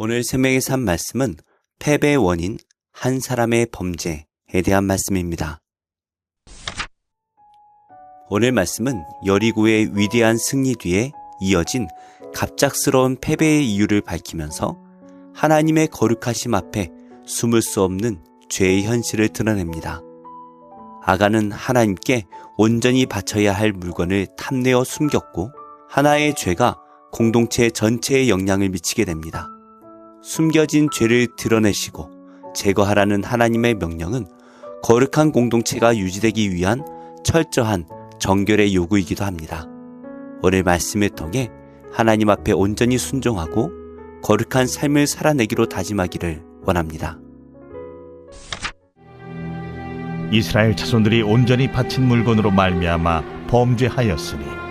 오늘 생명의 삶 말씀은 패배의 원인, 한 사람의 범죄에 대한 말씀입니다. 오늘 말씀은 여리고의 위대한 승리 뒤에 이어진 갑작스러운 패배의 이유를 밝히면서 하나님의 거룩하심 앞에 숨을 수 없는 죄의 현실을 드러냅니다. 아간은 하나님께 온전히 바쳐야 할 물건을 탐내어 숨겼고 하나의 죄가 공동체 전체에 영향을 미치게 됩니다. 숨겨진 죄를 드러내시고 제거하라는 하나님의 명령은 거룩한 공동체가 유지되기 위한 철저한 정결의 요구이기도 합니다. 오늘 말씀을 통해 하나님 앞에 온전히 순종하고 거룩한 삶을 살아내기로 다짐하기를 원합니다. 이스라엘 자손들이 온전히 바친 물건으로 말미암아 범죄하였으니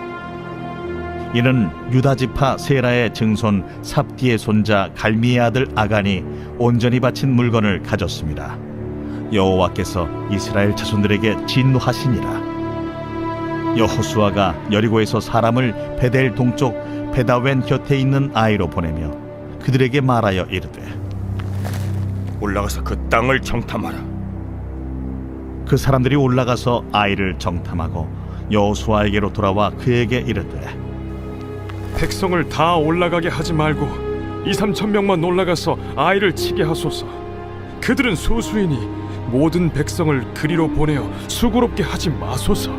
이는 유다지파 세라의 증손 삽디의 손자 갈미의 아들 아간이 온전히 바친 물건을 가졌습니다. 여호와께서 이스라엘 자손들에게 진노하시니라. 여호수아가 여리고에서 사람을 베델 동쪽 베다웬 곁에 있는 아이로 보내며 그들에게 말하여 이르되 올라가서 그 땅을 정탐하라. 그 사람들이 올라가서 아이를 정탐하고 여호수아에게로 돌아와 그에게 이르되 백성을 다 올라가게 하지 말고 2-3천 명만 올라가서 아이를 치게 하소서. 그들은 소수이니 모든 백성을 그리로 보내어 수고롭게 하지 마소서.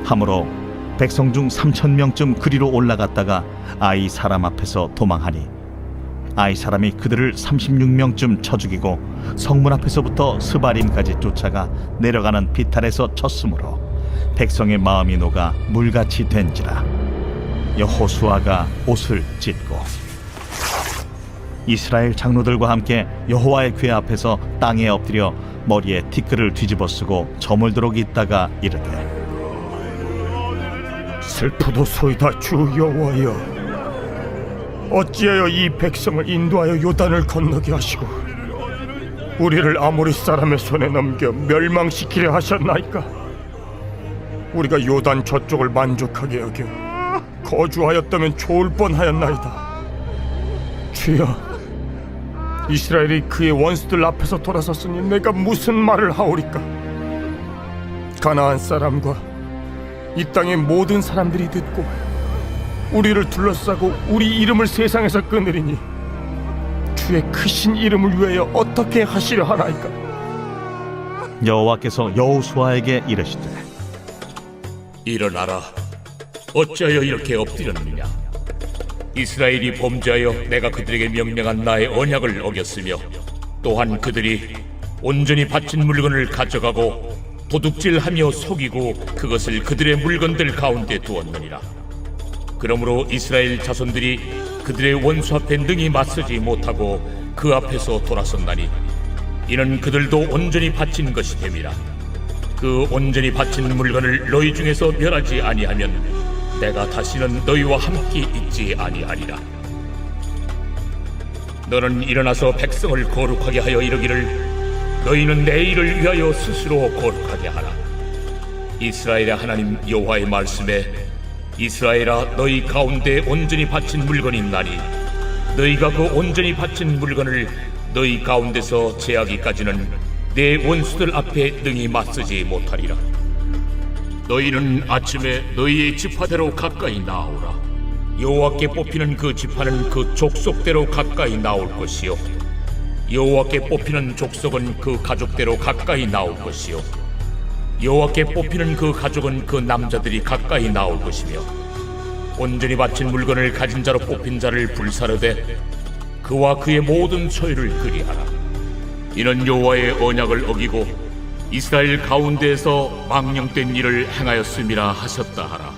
하므로 백성 중 3,000명쯤 그리로 올라갔다가 아이 사람 앞에서 도망하니 아이 사람이 그들을 36명쯤 쳐 죽이고 성문 앞에서부터 스바림까지 쫓아가 내려가는 비탈에서 쳤으므로 백성의 마음이 녹아 물같이 된지라. 여호수아가 옷을 찢고 이스라엘 장로들과 함께 여호와의 궤 앞에서 땅에 엎드려 머리에 티끌을 뒤집어 쓰고 저물도록 있다가 이르되 슬프도소이다 주 여호와여, 어찌하여 이 백성을 인도하여 요단을 건너게 하시고 우리를 아모리 사람의 손에 넘겨 멸망시키려 하셨나이까? 우리가 요단 저쪽을 만족하게 여겨 거주하였다면 좋을 뻔하였나이다. 주여, 이스라엘이 그의 원수들 앞에서 돌아섰으니 내가 무슨 말을 하오리까? 가나안 사람과 이 땅의 모든 사람들이 듣고 우리를 둘러싸고 우리 이름을 세상에서 끊으리니 주의 크신 이름을 위하여 어떻게 하시려 하나이까? 여호와께서 여호수아에게 이르시되 일어나라. 어찌하여 이렇게 엎드렸느냐? 이스라엘이 범죄하여 내가 그들에게 명령한 나의 언약을 어겼으며 또한 그들이 온전히 바친 물건을 가져가고 도둑질하며 속이고 그것을 그들의 물건들 가운데 두었느니라. 그러므로 이스라엘 자손들이 그들의 원수 앞에 능히 맞서지 못하고 그 앞에서 돌아섰나니 이는 그들도 온전히 바친 것이 됨이라. 그 온전히 바친 물건을 너희 중에서 멸하지 아니하면 내가 다시는 너희와 함께 있지 아니하리라. 너는 일어나서 백성을 거룩하게 하여 이르기를 너희는 내 일을 위하여 스스로 거룩하게 하라. 이스라엘의 하나님 여호와의 말씀에 이스라엘아, 너희 가운데 온전히 바친 물건이 있나니 너희가 그 온전히 바친 물건을 너희 가운데서 제하기까지는 내 원수들 앞에 능히 맞서지 못하리라. 너희는 아침에 너희의 지파대로 가까이 나오라. 여호와께 뽑히는 그 지파는 그 족속대로 가까이 나올 것이요 여호와께 뽑히는 족속은 그 가족대로 가까이 나올 것이요 여호와께 뽑히는 그 가족은 그 남자들이 가까이 나올 것이며 온전히 바친 물건을 가진 자로 뽑힌 자를 불사르되 그와 그의 모든 소유를 그리하라. 이는 여호와의 언약을 어기고 이스라엘 가운데에서 망령된 일을 행하였음이라 하셨다 하라.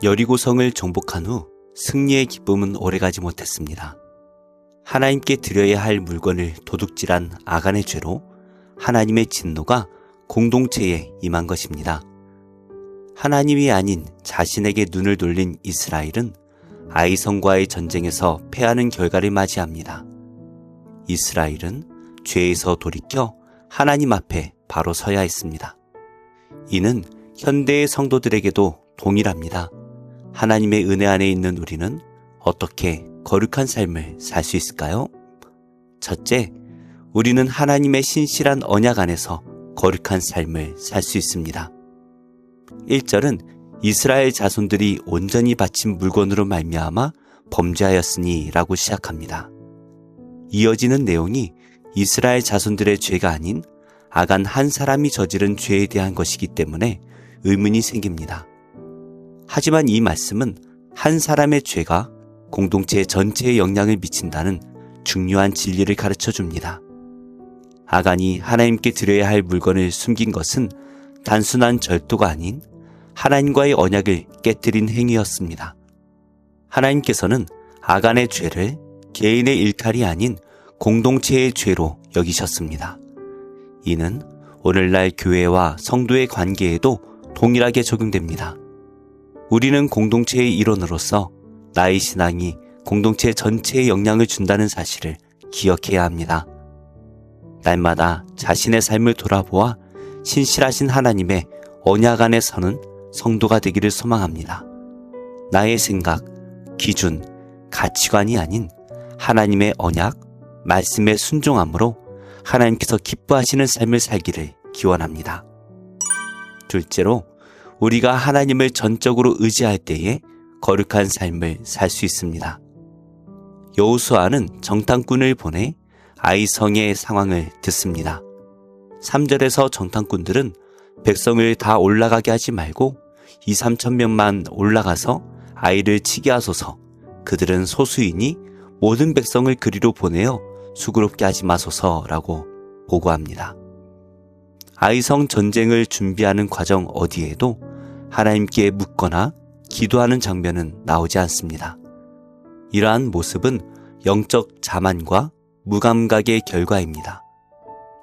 여리고성을 정복한 후 승리의 기쁨은 오래가지 못했습니다. 하나님께 드려야 할 물건을 도둑질한 아간의 죄로 하나님의 진노가 공동체에 임한 것입니다. 하나님이 아닌 자신에게 눈을 돌린 이스라엘은 아이성과의 전쟁에서 패하는 결과를 맞이합니다. 이스라엘은 죄에서 돌이켜 하나님 앞에 바로 서야 했습니다. 이는 현대의 성도들에게도 동일합니다. 하나님의 은혜 안에 있는 우리는 어떻게 거룩한 삶을 살 수 있을까요? 첫째, 우리는 하나님의 신실한 언약 안에서 거룩한 삶을 살 수 있습니다. 1절은 이스라엘 자손들이 온전히 바친 물건으로 말미암아 범죄하였으니 라고 시작합니다. 이어지는 내용이 이스라엘 자손들의 죄가 아닌 아간 한 사람이 저지른 죄에 대한 것이기 때문에 의문이 생깁니다. 하지만 이 말씀은 한 사람의 죄가 공동체 전체에 영향을 미친다는 중요한 진리를 가르쳐 줍니다. 아간이 하나님께 드려야 할 물건을 숨긴 것은 단순한 절도가 아닌 하나님과의 언약을 깨뜨린 행위였습니다. 하나님께서는 아간의 죄를 개인의 일탈이 아닌 공동체의 죄로 여기셨습니다. 이는 오늘날 교회와 성도의 관계에도 동일하게 적용됩니다. 우리는 공동체의 일원으로서 나의 신앙이 공동체 전체에 영향을 준다는 사실을 기억해야 합니다. 날마다 자신의 삶을 돌아보아 신실하신 하나님의 언약 안에 서는 성도가 되기를 소망합니다. 나의 생각, 기준, 가치관이 아닌 하나님의 언약, 말씀에 순종함으로 하나님께서 기뻐하시는 삶을 살기를 기원합니다. 둘째로, 우리가 하나님을 전적으로 의지할 때에 거룩한 삶을 살 수 있습니다. 여호수아는 정탐꾼을 보내 아이성의 상황을 듣습니다. 3절에서 정탐꾼들은 백성을 다 올라가게 하지 말고 2-3천 명만 올라가서 아이를 치게 하소서. 그들은 소수이니 모든 백성을 그리로 보내어 수고롭게 하지 마소서라고 보고합니다. 아이성 전쟁을 준비하는 과정 어디에도 하나님께 묻거나 기도하는 장면은 나오지 않습니다. 이러한 모습은 영적 자만과 무감각의 결과입니다.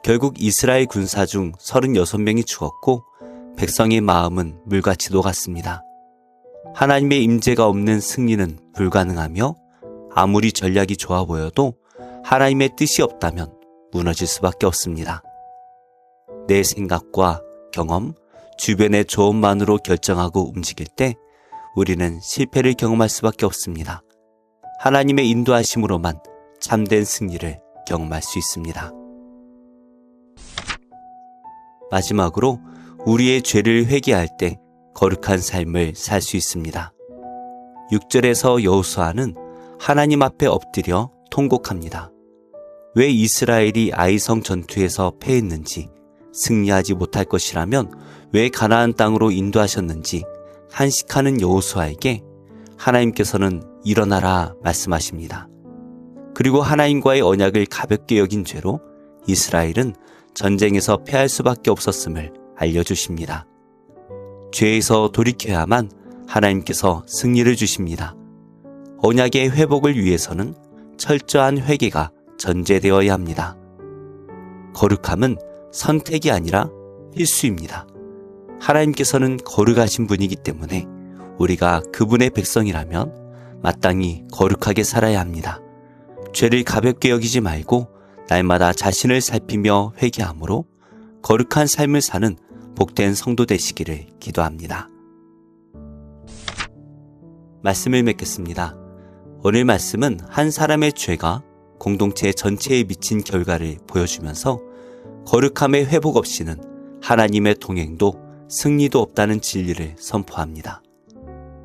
결국 이스라엘 군사 중 36명이 죽었고 백성의 마음은 물같이 녹았습니다. 하나님의 임재가 없는 승리는 불가능하며 아무리 전략이 좋아 보여도 하나님의 뜻이 없다면 무너질 수밖에 없습니다. 내 생각과 경험, 주변의 조언만으로 결정하고 움직일 때 우리는 실패를 경험할 수밖에 없습니다. 하나님의 인도하심으로만 참된 승리를 경험할 수 있습니다. 마지막으로 우리의 죄를 회개할 때 거룩한 삶을 살 수 있습니다. 6절에서 여호수아는 하나님 앞에 엎드려 통곡합니다. 왜 이스라엘이 아이성 전투에서 패했는지, 승리하지 못할 것이라면 왜 가나안 땅으로 인도하셨는지 탄식하는 여호수아에게 하나님께서는 일어나라 말씀하십니다. 그리고 하나님과의 언약을 가볍게 여긴 죄로 이스라엘은 전쟁에서 패할 수밖에 없었음을 알려주십니다. 죄에서 돌이켜야만 하나님께서 승리를 주십니다. 언약의 회복을 위해서는 철저한 회개가 전제되어야 합니다. 거룩함은 선택이 아니라 필수입니다. 하나님께서는 거룩하신 분이기 때문에 우리가 그분의 백성이라면 마땅히 거룩하게 살아야 합니다. 죄를 가볍게 여기지 말고 날마다 자신을 살피며 회개함으로 거룩한 삶을 사는 복된 성도 되시기를 기도합니다. 말씀을 맺겠습니다. 오늘 말씀은 한 사람의 죄가 공동체 전체에 미친 결과를 보여주면서 거룩함의 회복 없이는 하나님의 동행도 승리도 없다는 진리를 선포합니다.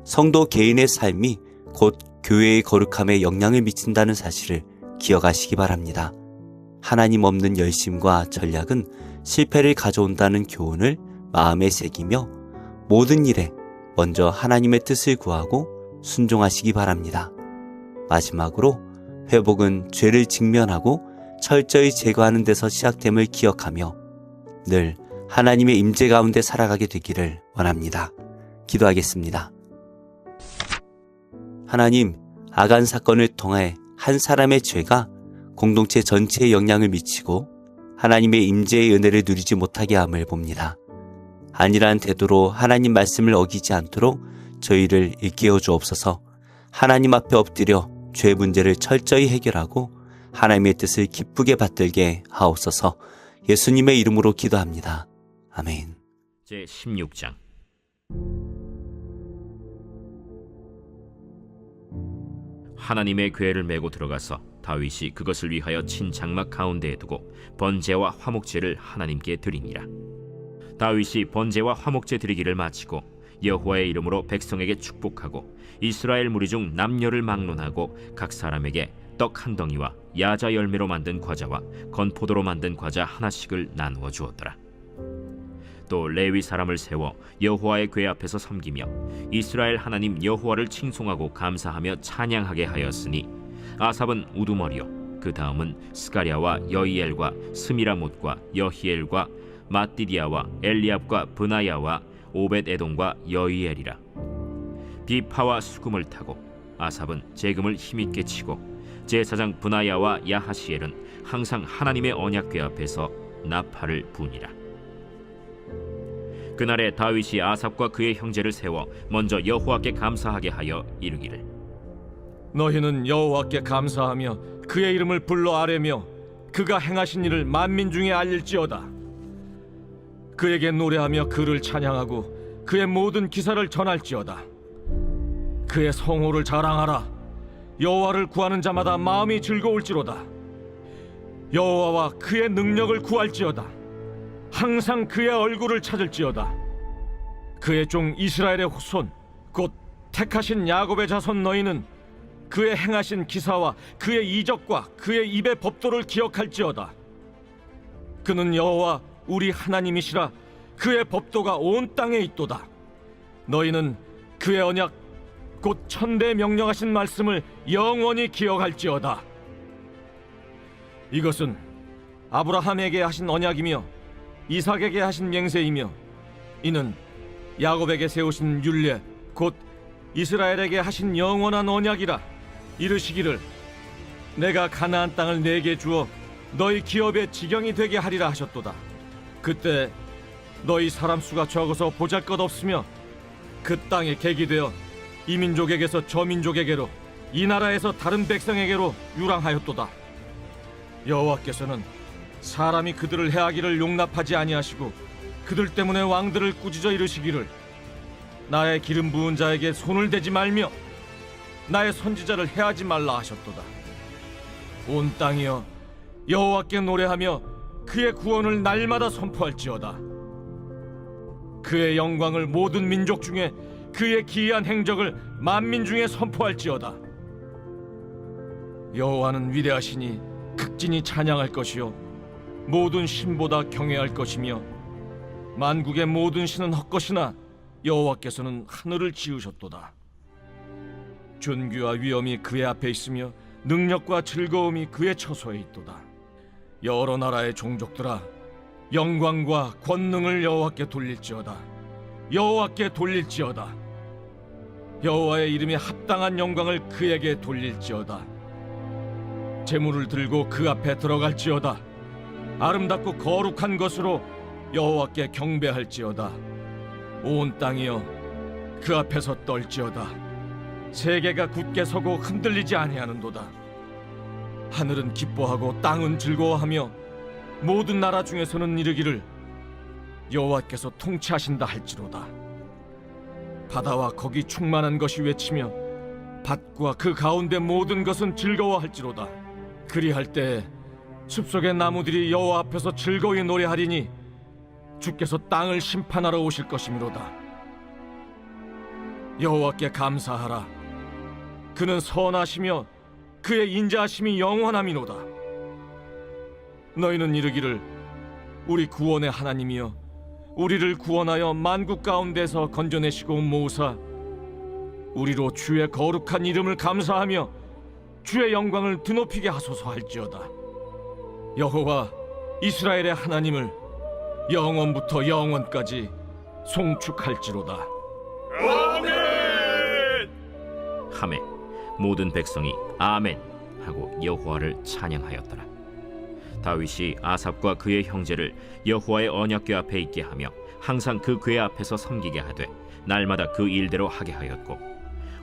성도 개인의 삶이 곧 교회의 거룩함에 영향을 미친다는 사실을 기억하시기 바랍니다. 하나님 없는 열심과 전략은 실패를 가져온다는 교훈을 마음에 새기며 모든 일에 먼저 하나님의 뜻을 구하고 순종하시기 바랍니다. 마지막으로 회복은 죄를 직면하고 철저히 제거하는 데서 시작됨을 기억하며 늘 하나님의 임재 가운데 살아가게 되기를 원합니다. 기도하겠습니다. 하나님, 아간 사건을 통해 한 사람의 죄가 공동체 전체에 영향을 미치고 하나님의 임재의 은혜를 누리지 못하게 함을 봅니다. 안일한 태도로 하나님 말씀을 어기지 않도록 저희를 일깨워 주옵소서. 하나님 앞에 엎드려 죄 문제를 철저히 해결하고 하나님의 뜻을 기쁘게 받들게 하옵소서. 예수님의 이름으로 기도합니다. 아멘. 제16장 하나님의 궤를 메고 들어가서 다윗이 그것을 위하여 친 장막 가운데에 두고 번제와 화목제를 하나님께 드리니라. 다윗이 번제와 화목제 드리기를 마치고 여호와의 이름으로 백성에게 축복하고 이스라엘 무리 중 남녀를 막론하고 각 사람에게 떡 한 덩이와 야자 열매로 만든 과자와 건포도로 만든 과자 하나씩을 나누어 주었더라. 또 레위 사람을 세워 여호와의 궤 앞에서 섬기며 이스라엘 하나님 여호와를 칭송하고 감사하며 찬양하게 하였으니 아삽은 우두머리요 그 다음은 스가랴와 여이엘과 스미라못과 여히엘과 마띠디아와 엘리압과 브나야와 오벳에돔과 여이엘이라. 비파와 수금을 타고 아삽은 재금을 힘있게 치고 제사장 브나야와 야하시엘은 항상 하나님의 언약궤 앞에서 나팔을 부니라. 그날에 다윗이 아삽과 그의 형제를 세워 먼저 여호와께 감사하게 하여 이르기를, 너희는 여호와께 감사하며 그의 이름을 불러 아뢰며 그가 행하신 일을 만민 중에 알릴지어다. 그에게 노래하며 그를 찬양하고 그의 모든 기사를 전할지어다. 그의 성호를 자랑하라. 여호와를 구하는 자마다 마음이 즐거울지로다. 여호와와 그의 능력을 구할지어다. 항상 그의 얼굴을 찾을지어다. 그의 종 이스라엘의 후손 곧 택하신 야곱의 자손 너희는 그의 행하신 기사와 그의 이적과 그의 입의 법도를 기억할지어다. 그는 여호와 우리 하나님이시라. 그의 법도가 온 땅에 있도다. 너희는 그의 언약 곧 천대 명령하신 말씀을 영원히 기억할지어다. 이것은 아브라함에게 하신 언약이며 이삭에게 하신 맹세이며 이는 야곱에게 세우신 율례 곧 이스라엘에게 하신 영원한 언약이라. 이르시기를 내가 가나안 땅을 내게 주어 너희 기업의 지경이 되게 하리라 하셨도다. 그때 너희 사람 수가 적어서 보잘것없으며 그 땅에 객이 되어 이 민족에게서 저 민족에게로 이 나라에서 다른 백성에게로 유랑하였도다. 여호와께서는 사람이 그들을 해하기를 용납하지 아니하시고 그들 때문에 왕들을 꾸짖어 이르시기를 나의 기름 부은 자에게 손을 대지 말며 나의 선지자를 해하지 말라 하셨도다. 온 땅이여 여호와께 노래하며 그의 구원을 날마다 선포할지어다. 그의 영광을 모든 민족 중에 그의 기이한 행적을 만민 중에 선포할지어다. 여호와는 위대하시니 극진히 찬양할 것이요 모든 신보다 경외할 것이며 만국의 모든 신은 헛것이나 여호와께서는 하늘을 지으셨도다. 존귀와 위엄이 그의 앞에 있으며 능력과 즐거움이 그의 처소에 있도다. 여러 나라의 종족들아 영광과 권능을 여호와께 돌릴지어다. 여호와께 돌릴지어다. 여호와의 이름에 합당한 영광을 그에게 돌릴지어다. 제물을 들고 그 앞에 들어갈지어다. 아름답고 거룩한 것으로 여호와께 경배할지어다. 온 땅이여 그 앞에서 떨지어다. 세계가 굳게 서고 흔들리지 아니하는도다. 하늘은 기뻐하고 땅은 즐거워하며 모든 나라 중에서는 이르기를 여호와께서 통치하신다 할지로다. 바다와 거기 충만한 것이 외치며 밭과 그 가운데 모든 것은 즐거워할지로다. 그리할 때 숲속의 나무들이 여호와 앞에서 즐거이 노래하리니 주께서 땅을 심판하러 오실 것이미로다. 여호와께 감사하라. 그는 선하시며 그의 인자하심이 영원함이로다. 너희는 이르기를 우리 구원의 하나님이여 우리를 구원하여 만국 가운데서 건져내시고 모으사 우리로 주의 거룩한 이름을 감사하며 주의 영광을 드높이게 하소서 할지어다. 여호와 이스라엘의 하나님을 영원부터 영원까지 송축할지로다. 하매 모든 백성이 아멘 하고 여호와를 찬양하였더라. 다윗이 아삽과 그의 형제를 여호와의 언약궤 앞에 있게 하며 항상 그 궤 앞에서 섬기게 하되 날마다 그 일대로 하게 하였고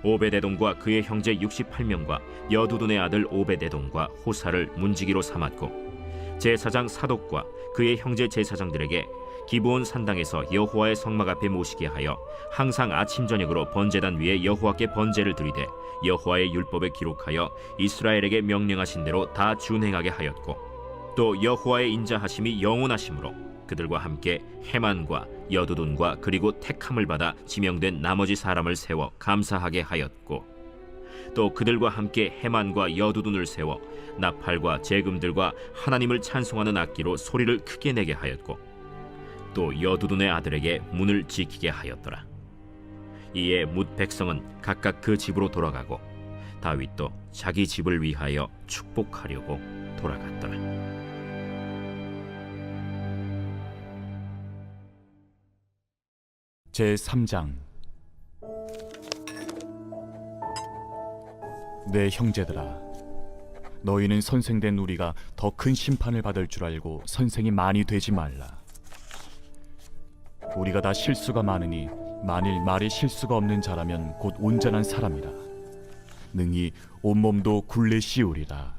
오벳에돔과 그의 형제 68명과 여두둔의 아들 오벳에돔과 호사를 문지기로 삼았고 제사장 사독과 그의 형제 제사장들에게 기브온 산당에서 여호와의 성막 앞에 모시게 하여 항상 아침 저녁으로 번제단 위에 여호와께 번제를 드리되 여호와의 율법에 기록하여 이스라엘에게 명령하신 대로 다 준행하게 하였고, 또 여호와의 인자하심이 영원하심으로 그들과 함께 헤만과 여두둔과 그리고 택함을 받아 지명된 나머지 사람을 세워 감사하게 하였고, 또 그들과 함께 헤만과 여두둔을 세워 나팔과 제금들과 하나님을 찬송하는 악기로 소리를 크게 내게 하였고, 또 여두둔의 아들에게 문을 지키게 하였더라. 이에 뭇 백성은 각각 그 집으로 돌아가고 다윗도 자기 집을 위하여 축복하려고 돌아갔더라. 제3장. 내 형제들아, 너희는 선생된 우리가 더 큰 심판을 받을 줄 알고 선생이 많이 되지 말라. 우리가 다 실수가 많으니 만일 말에 실수가 없는 자라면 곧 온전한 사람이라. 능히 온몸도 굴레 씌우리라.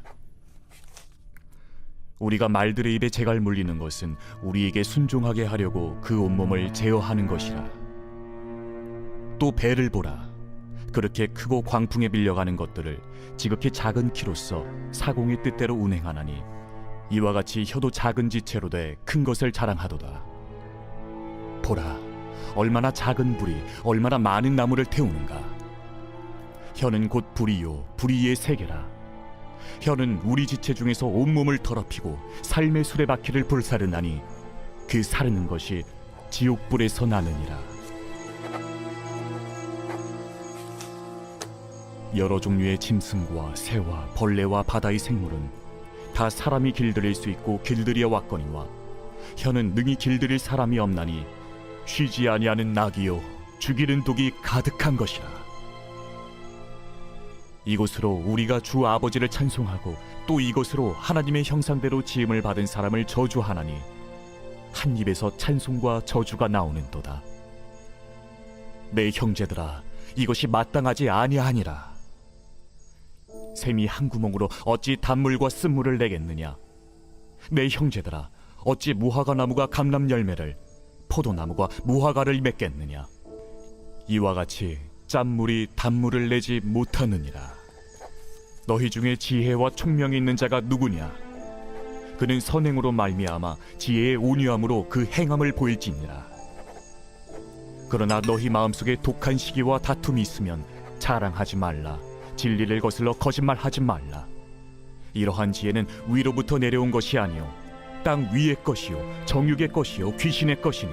우리가 말들의 입에 재갈 물리는 것은 우리에게 순종하게 하려고 그 온몸을 제어하는 것이라. 또 배를 보라. 그렇게 크고 광풍에 밀려가는 것들을 지극히 작은 키로서 사공의 뜻대로 운행하나니 이와 같이 혀도 작은 지체로 돼 큰 것을 자랑하도다. 보라, 얼마나 작은 불이 얼마나 많은 나무를 태우는가. 혀는 곧 불이요 불이의 세계라. 혀는 우리 지체 중에서 온몸을 더럽히고 삶의 수레바퀴를 불사르나니 그 사르는 것이 지옥불에서 나느니라. 여러 종류의 짐승과 새와 벌레와 바다의 생물은 다 사람이 길들일 수 있고 길들여 왔거니와 혀는 능히 길들일 사람이 없나니 쉬지 아니하는 낙이요 죽이는 독이 가득한 것이라. 이곳으로 우리가 주 아버지를 찬송하고 또 이곳으로 하나님의 형상대로 지음을 받은 사람을 저주하나니 한 입에서 찬송과 저주가 나오는도다. 내 형제들아, 이것이 마땅하지 아니하니라. 샘이 한 구멍으로 어찌 단물과 쓴물을 내겠느냐. 내 형제들아, 어찌 무화과 나무가 감람 열매를 포도나무가 무화과를 맺겠느냐. 이와 같이 짠물이 단물을 내지 못하느니라. 너희 중에 지혜와 총명이 있는 자가 누구냐. 그는 선행으로 말미암아 지혜의 온유함으로 그 행함을 보일지니라. 그러나 너희 마음속에 독한 시기와 다툼이 있으면 자랑하지 말라. 진리를 거슬러 거짓말하지 말라. 이러한 지혜는 위로부터 내려온 것이 아니요 땅 위의 것이요 정육의 것이요 귀신의 것이니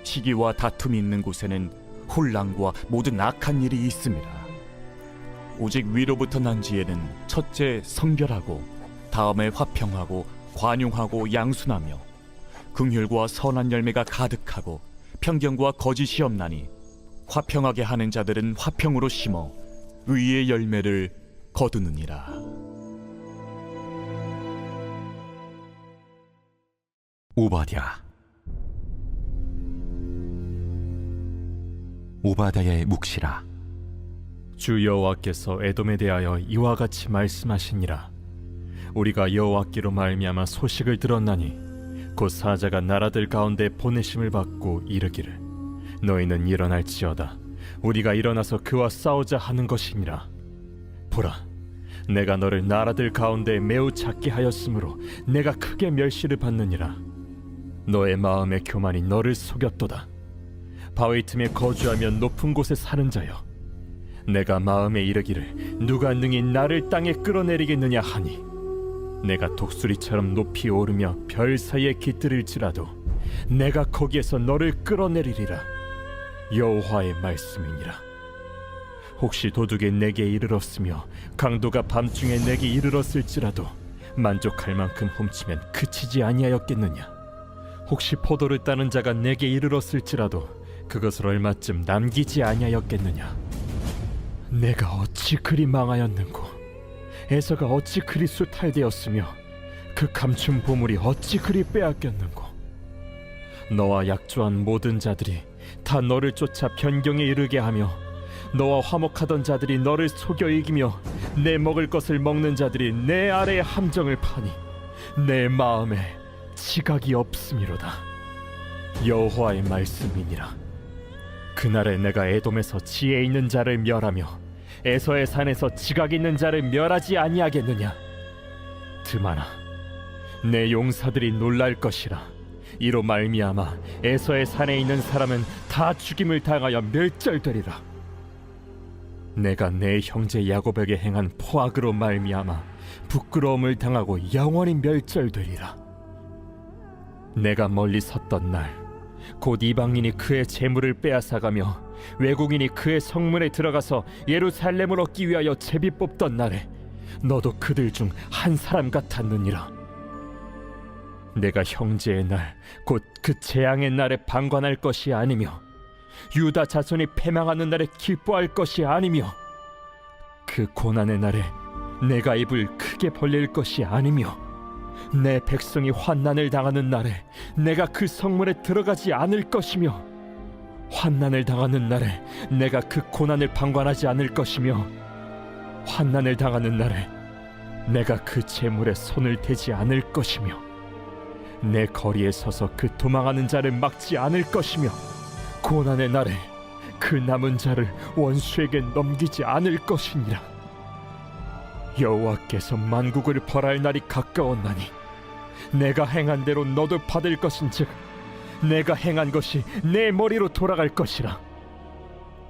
시기와 다툼이 있는 곳에는 혼란과 모든 악한 일이 있음이라. 오직 위로부터 난 지혜는 첫째 성결하고 다음에 화평하고 관용하고 양순하며 긍휼과 선한 열매가 가득하고 편견과 거짓이 없나니 화평하게 하는 자들은 화평으로 심어 의의 열매를 거두느니라. 오바댜의 묵시라. 주 여호와께서 에돔에 대하여 이와 같이 말씀하시니라. 우리가 여호와께로 말미암아 소식을 들었나니 곧 사자가 나라들 가운데 보내심을 받고 이르기를 너희는 일어날지어다. 우리가 일어나서 그와 싸우자 하는 것이니라. 보라, 내가 너를 나라들 가운데 매우 작게 하였으므로 내가 크게 멸시를 받느니라. 너의 마음의 교만이 너를 속였도다. 바위 틈에 거주하며 높은 곳에 사는 자여, 내가 마음에 이르기를 누가 능히 나를 땅에 끌어내리겠느냐 하니 내가 독수리처럼 높이 오르며 별 사이에 깃들일지라도 내가 거기에서 너를 끌어내리리라. 여호와의 말씀이니라. 혹시 도둑이 내게 이르렀으며 강도가 밤중에 내게 이르렀을지라도 만족할 만큼 훔치면 그치지 아니하였겠느냐. 혹시 포도를 따는 자가 내게 이르렀을지라도 그것을 얼마쯤 남기지 아니하였겠느냐. 내가 어찌 그리 망하였는고, 에서가 어찌 그리 수탈되었으며 그 감춘 보물이 어찌 그리 빼앗겼는고. 너와 약조한 모든 자들이 다 너를 쫓아 변경에 이르게 하며 너와 화목하던 자들이 너를 속여 이기며 내 먹을 것을 먹는 자들이 내 아래에 함정을 파니 내 마음에 지각이 없음이로다. 여호와의 말씀이니라. 그날에 내가 에돔에서 지혜 있는 자를 멸하며 에서의 산에서 지각 있는 자를 멸하지 아니하겠느냐. 드마나 내 용사들이 놀랄 것이라. 이로 말미암아 에서의 산에 있는 사람은 다 죽임을 당하여 멸절되리라. 내가 내 형제 야곱에게 행한 포악으로 말미암아 부끄러움을 당하고 영원히 멸절되리라. 내가 멀리 섰던 날 곧 이방인이 그의 재물을 빼앗아가며 외국인이 그의 성문에 들어가서 예루살렘을 얻기 위하여 제비 뽑던 날에 너도 그들 중 한 사람 같았느니라. 내가 형제의 날 곧 그 재앙의 날에 방관할 것이 아니며 유다 자손이 패망하는 날에 기뻐할 것이 아니며 그 고난의 날에 내가 입을 크게 벌릴 것이 아니며 내 백성이 환난을 당하는 날에 내가 그 성문에 들어가지 않을 것이며 환난을 당하는 날에 내가 그 고난을 방관하지 않을 것이며 환난을 당하는 날에 내가 그 재물에 손을 대지 않을 것이며 내 거리에 서서 그 도망하는 자를 막지 않을 것이며 고난의 날에 그 남은 자를 원수에게 넘기지 않을 것이니라. 여호와께서 만국을 벌할 날이 가까웠나니 내가 행한 대로 너도 받을 것인즉 내가 행한 것이 내 머리로 돌아갈 것이라.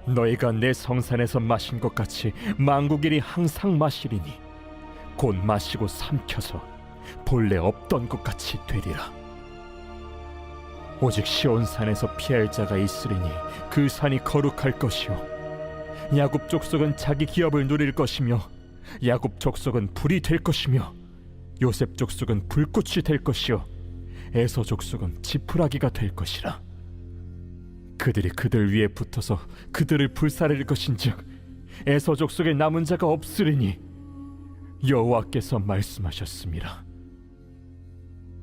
너희가 내 성산에서 마신 것 같이 만국인이 항상 마시리니 곧 마시고 삼켜서 본래 없던 것 같이 되리라. 오직 시온산에서 피할 자가 있으리니 그 산이 거룩할 것이요 야곱 족속은 자기 기업을 누릴 것이며 야곱 족속은 불이 될 것이며 요셉 족속은 불꽃이 될 것이요 에서 족속은 지푸라기가 될 것이라. 그들이 그들 위에 붙어서 그들을 불사를 것인즉 에서 족속에 남은 자가 없으리니 여호와께서 말씀하셨습니다.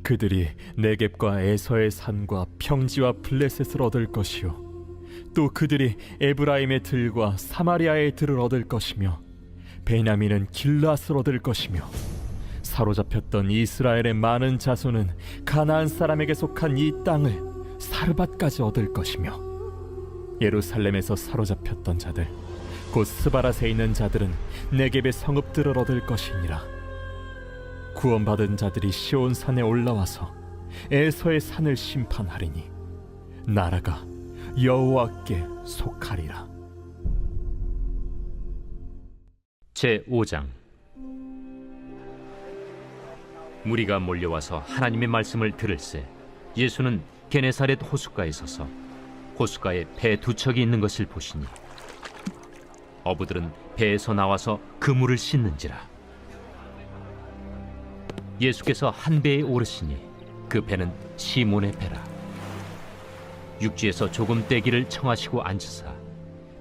그들이 네겝과 에서의 산과 평지와 블레셋을 얻을 것이요 또 그들이 에브라임의 들과 사마리아의 들을 얻을 것이며 베냐민은 길앗을 얻을 것이며 사로잡혔던 이스라엘의 많은 자손은 가나안 사람에게 속한 이 땅을 사르밧까지 얻을 것이며 예루살렘에서 사로잡혔던 자들 곧 스바랏에 있는 자들은 네겝의 성읍들을 얻을 것이니라. 구원받은 자들이 시온산에 올라와서 에서의 산을 심판하리니 나라가 여호와께 속하리라. 제5장. 무리가 몰려와서 하나님의 말씀을 들을새 예수는 게네사렛 호숫가에 서서 호숫가에 배 두 척이 있는 것을 보시니 어부들은 배에서 나와서 그물을 씻는지라. 예수께서 한 배에 오르시니 그 배는 시몬의 배라. 육지에서 조금 떼기를 청하시고 앉으사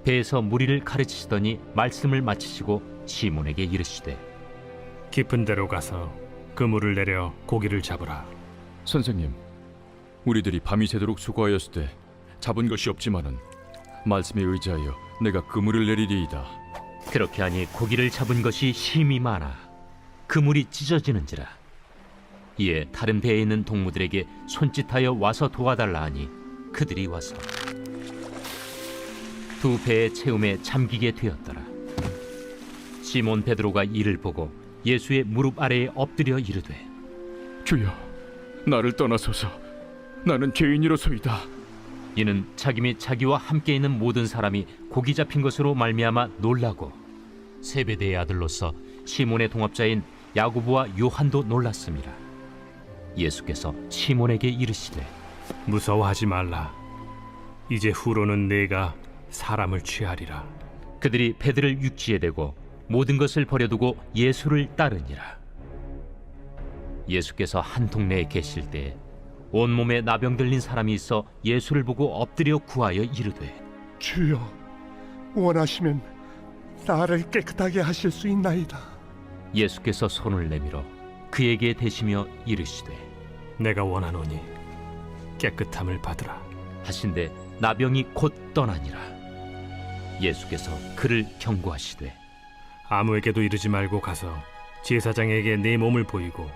배에서 무리를 가르치시더니 말씀을 마치시고 시몬에게 이르시되 깊은 데로 가서 그물을 내려 고기를 잡으라. 선생님, 우리들이 밤이 새도록 수고하였을 때 잡은 것이 없지만은 말씀에 의지하여 내가 그물을 내리리이다. 그렇게 하니 고기를 잡은 것이 심히 많아 그물이 찢어지는지라. 이에 다른 배에 있는 동무들에게 손짓하여 와서 도와달라 하니 그들이 와서 두 배의 채움에 잠기게 되었더라. 시몬 베드로가 이를 보고 예수의 무릎 아래에 엎드려 이르되 주여, 나를 떠나소서. 나는 죄인이로소이다. 이는 자기 및 자기와 함께 있는 모든 사람이 고기 잡힌 것으로 말미암아 놀라고 세베대의 아들로서 시몬의 동업자인 야고보와 요한도 놀랐습니다. 예수께서 시몬에게 이르시되 무서워하지 말라. 이제 후로는 내가 사람을 취하리라. 그들이 배들을 육지에 대고 모든 것을 버려두고 예수를 따르니라. 예수께서 한 동네에 계실 때 온몸에 나병 들린 사람이 있어 예수를 보고 엎드려 구하여 이르되 주여, 원하시면 나를 깨끗하게 하실 수 있나이다. 예수께서 손을 내밀어 그에게 대시며 이르시되 내가 원하노니 깨끗함을 받으라 하신대 나병이 곧 떠나니라. 예수께서 그를 경고하시되 아무에게도 이르지 말고 가서 제사장에게 네 몸을 보이고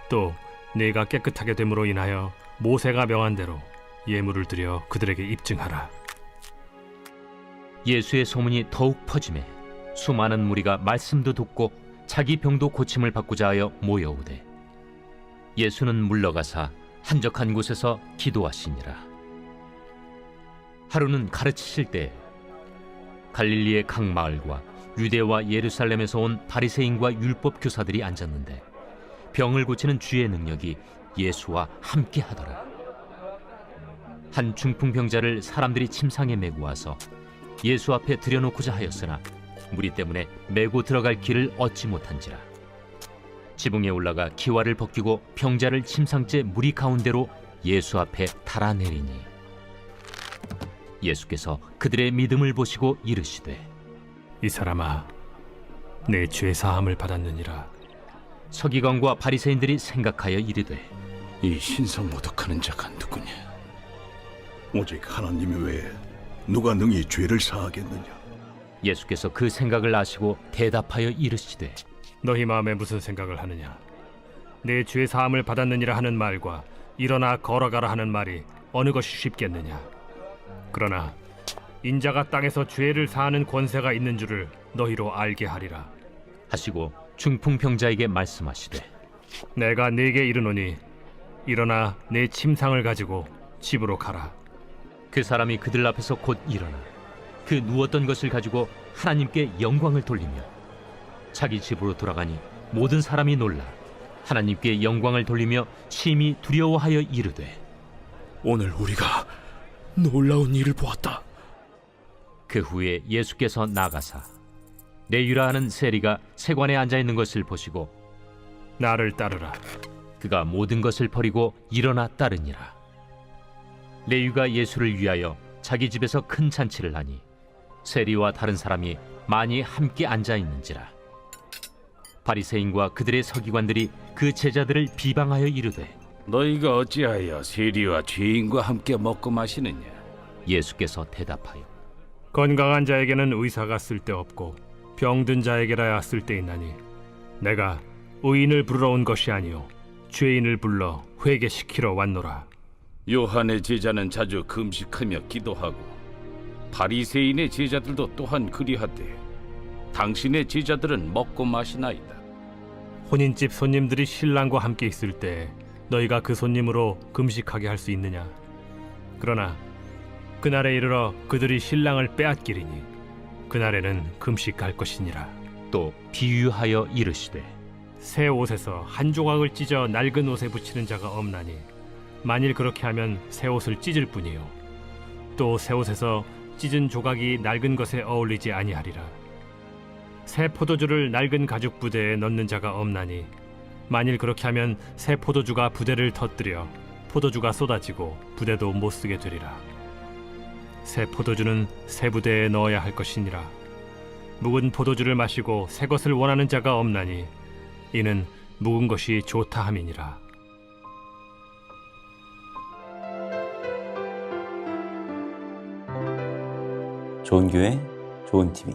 또 네가 깨끗하게 됨으로 인하여 모세가 명한 대로 예물을 드려 그들에게 입증하라. 예수의 소문이 더욱 퍼지매 수많은 무리가 말씀도 듣고 자기 병도 고침을 받고자 하여 모여오되 예수는 물러가사 한적한 곳에서 기도하시니라. 하루는 가르치실 때 갈릴리의 각 마을과 유대와 예루살렘에서 온 바리새인과 율법 교사들이 앉았는데 병을 고치는 주의 능력이 예수와 함께 하더라. 한 중풍병자를 사람들이 침상에 메고 와서 예수 앞에 들여놓고자 하였으나 무리 때문에 메고 들어갈 길을 얻지 못한지라. 지붕에 올라가 기와를 벗기고 병자를 침상째 무리 가운데로 예수 앞에 달아내리니 예수께서 그들의 믿음을 보시고 이르시되 이 사람아, 내 죄 사함을 받았느니라. 서기관과 바리새인들이 생각하여 이르되 이 신성 모독하는 자가 누구냐? 오직 하나님 외에 누가 능히 죄를 사하겠느냐? 예수께서 그 생각을 아시고 대답하여 이르시되 너희 마음에 무슨 생각을 하느냐? 내 죄 사함을 받았느니라 하는 말과 일어나 걸어가라 하는 말이 어느 것이 쉽겠느냐? 그러나 인자가 땅에서 죄를 사하는 권세가 있는 줄을 너희로 알게 하리라 하시고 중풍병자에게 말씀하시되 내가 네게 이르노니 일어나 내 침상을 가지고 집으로 가라. 그 사람이 그들 앞에서 곧 일어나 그 누웠던 것을 가지고 하나님께 영광을 돌리며 자기 집으로 돌아가니 모든 사람이 놀라 하나님께 영광을 돌리며 심히 두려워하여 이르되 오늘 우리가 놀라운 일을 보았다. 그 후에 예수께서 나가사 레위라 하는 세리가 세관에 앉아있는 것을 보시고 나를 따르라. 그가 모든 것을 버리고 일어나 따르니라. 레위가 예수를 위하여 자기 집에서 큰 잔치를 하니 세리와 다른 사람이 많이 함께 앉아있는지라. 바리새인과 그들의 서기관들이 그 제자들을 비방하여 이르되 너희가 어찌하여 세리와 죄인과 함께 먹고 마시느냐? 예수께서 대답하여 건강한 자에게는 의사가 쓸데없고 병든 자에게라야 쓸데있나니 내가 의인을 부르러 온 것이 아니요 죄인을 불러 회개시키러 왔노라. 요한의 제자는 자주 금식하며 기도하고 바리새인의 제자들도 또한 그리하되 당신의 제자들은 먹고 마시나이다. 혼인집 손님들이 신랑과 함께 있을 때 너희가 그 손님으로 금식하게 할 수 있느냐? 그러나 그날에 이르러 그들이 신랑을 빼앗기리니 그날에는 금식할 것이니라. 또 비유하여 이르시되 새 옷에서 한 조각을 찢어 낡은 옷에 붙이는 자가 없나니 만일 그렇게 하면 새 옷을 찢을 뿐이요 또 새 옷에서 찢은 조각이 낡은 것에 어울리지 아니하리라. 새 포도주를 낡은 가죽 부대에 넣는 자가 없나니 만일 그렇게 하면 새 포도주가 부대를 터뜨려 포도주가 쏟아지고 부대도 못 쓰게 되리라. 새 포도주는 새 부대에 넣어야 할 것이니라. 묵은 포도주를 마시고 새 것을 원하는 자가 없나니 이는 묵은 것이 좋다 함이니라. 좋은 교회, 좋은 TV